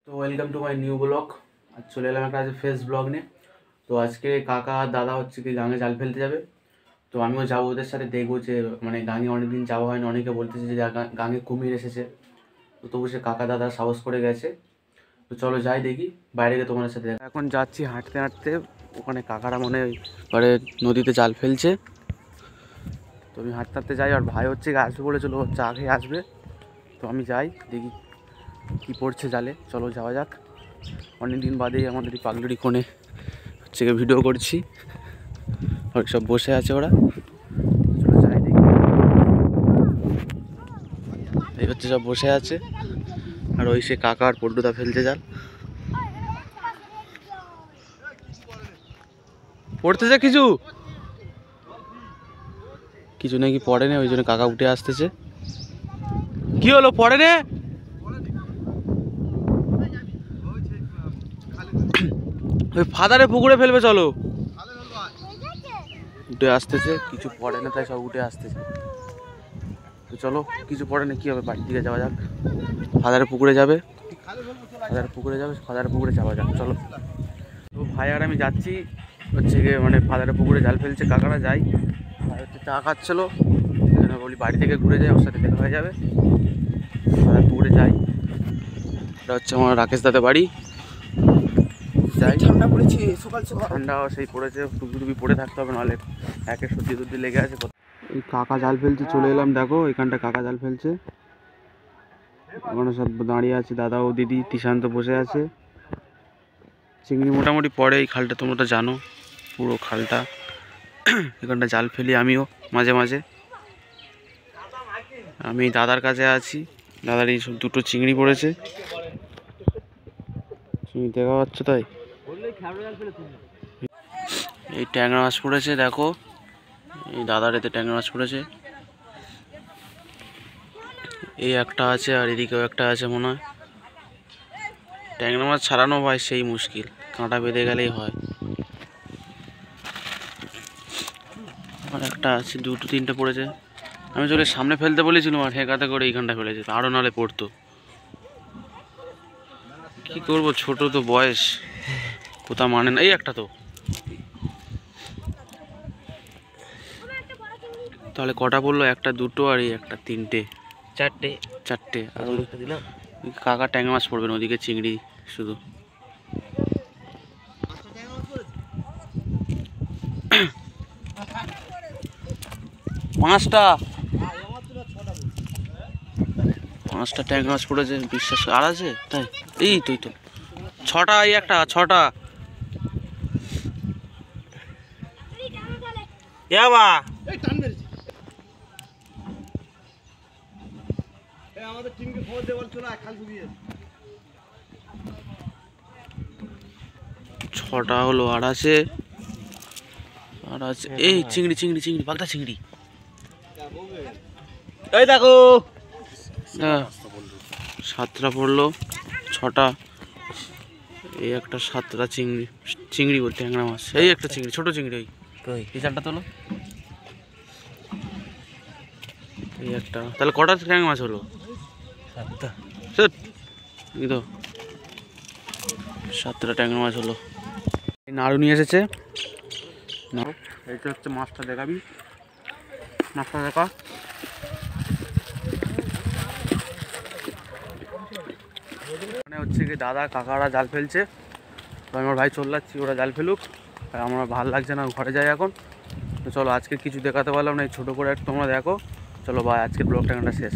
তো welcome to my new blog. আজ চলে এলাম একটা ফেস ব্লগ নিয়ে। তো আজকে কাকা আর দাদা হচ্ছে কি গাঙে জাল ফেলতে যাবে। তো আমিও যাবো ওদের সাথে, দেখবো যে মানে গাঙে অনেকদিন যাওয়া হয়নি। অনেকে বলতেছে যে গাঙে কুমির এসেছে, তো তবু সে কাকা দাদা সাহস করে গেছে। তো চলো যাই দেখি, বাইরে গিয়ে তোমাদের সাথে দেখা। এখন যাচ্ছি হাঁটতে হাঁটতে, ওখানে কাকারা মনে করে নদীতে জাল ফেলছে। তো আমি হাঁটতে হাঁটতে যাই, আর ভাই হচ্ছে আসবে বলেছিল, হচ্ছে আগে আসবে। তো আমি যাই দেখি কী পড়ছে জালে। চলো যাওয়া যাক। অনেক দিন বাদেই আমাদের এই পাগলুড়ি কোণে হচ্ছে ভিডিও করছি, আর সব বসে আছে ওরা। চলো যাই দেখি। এই হচ্ছে সব বসে আছে, আর ওই সে কাকা আর পল্টুদা ফেলছে জাল। পড়তেছে কিছু কিছু নাকি পড়ে না, ওই জন্য কাকা উঠে আসতেছে। কি হলো, পড়ে না? ওই ফাদারে পুকুরে ফেলবে, চলো। উঠে আসতেছে, কিছু পড়ে না তাই সব উঠে আসতেছে। তো চলো, কিছু পড়ে না কি হবে, বাড়ির দিকে যাওয়া যাক। ফাদারে পুকুরে যাবে, ফাদারে পুকুরে যাওয়া যাক, চলো। তো ভাই আর আমি যাচ্ছি হচ্ছে গিয়ে মানে ফাদারে পুকুরে জাল ফেলছে কাকারা। যাই, ভাই হচ্ছে চা খাচ্ছিলো, বলি বাড়ি থেকে ঘুরে যাই, ওর সাথে দেখা হয়ে যাবে। ফাদার পুকুরে যাই, এটা হচ্ছে আমার রাকেশ দাদের বাড়ি। যাই, ঠান্ডা পড়েছে সকাল সকাল, ঠান্ডা সেই পড়েছে, টুপি টুপি পরে থাকতে হবে, নাহলে একে সর্দি টর্দি লেগে আছে। এই কাকা জাল ফেলছে, চলে এলাম, দেখো এখানটা কাকা জাল ফেলছে। ওখানে সব দাঁড়িয়ে আছে, দাদা ও দিদি, তিশান্ত বসে আছে। চিংড়ি মোটামুটি পড়ে এই খালটা, তোমরা তো জানো পুরো খালটা। এখানটা জাল ফেলি আমিও মাঝে মাঝে। আমি দাদার কাছে আছি, দাদার এই সব দুটো চিংড়ি পড়েছে, চিংড়ি দেখা পাচ্ছ তাই। এই ট্যাংরা মাছ পড়েছে, দেখো এই দাদার এতে ট্যাংরা মাছ পড়েছে। এই একটা আছে, আর এদিকেও একটা আছে মনে হয়। ট্যাংরা মাছ ছাড়ানো ভাই সেই মুশকিল, কাঁটা বেঁধে গেলেই হয়। আর একটা আছে, দুটো তিনটে পড়েছে। আমি চলে সামনে ফেলতে বলেছিলাম, আর হেঁকাতে করে এইখানটা ফেলেছে, আরও নাহলে পড়তো। কি করবো, ছোট তো বয়স, কোথা মানে না। এই একটা তো, তাহলে কটা পড়লো? একটা, দুটো, আর এই একটা, তিনটে, চারটে। আর কাকা ট্যাংরা মাছ পড়বে না, ওদিকে চিংড়ি শুধু। পাঁচটা ট্যাংরা মাছ পড়েছে, বিশ্বাস আর আছে তাই। এই তুই তো ছটা, এই একটা, ছটা। ছটা হলো, আর আছে, এই চিংড়ি চিংড়ি চিংড়ি, বাগদা চিংড়ি। এই দেখো, সাতটা পড়লো, ছটা। এই একটা সাতটা চিংড়ি, চিংড়ি বলতে ট্যাংরা মাছ। এই একটা চিংড়ি, ছোট চিংড়ি, ওই এই চালটা তোলো। এই একটা, তাহলে কটা ট্যাংরা মাছ হলো? সাতটা। এই তো সাতটা ট্যাংরা মাছ হলো। এই নাড়ু নিয়ে এসেছে, নাড়ু। এইটা হচ্ছে মাছটা, দেখাবি মাছটা, দেখা। মানে হচ্ছে কি দাদা কাকারা জাল ফেলছে, তো আমার ভাই চলে যাচ্ছি, ওরা জাল ফেলুক। আর আমার ভালো লাগছে না, ঘরে যাই এখন। তো চলো, আজকে কিছু দেখাতে পারলাম না, এই ছোটো করে তোমরা দেখো। চলো ভাই, আজকের ব্লগটা এখানটা শেষ।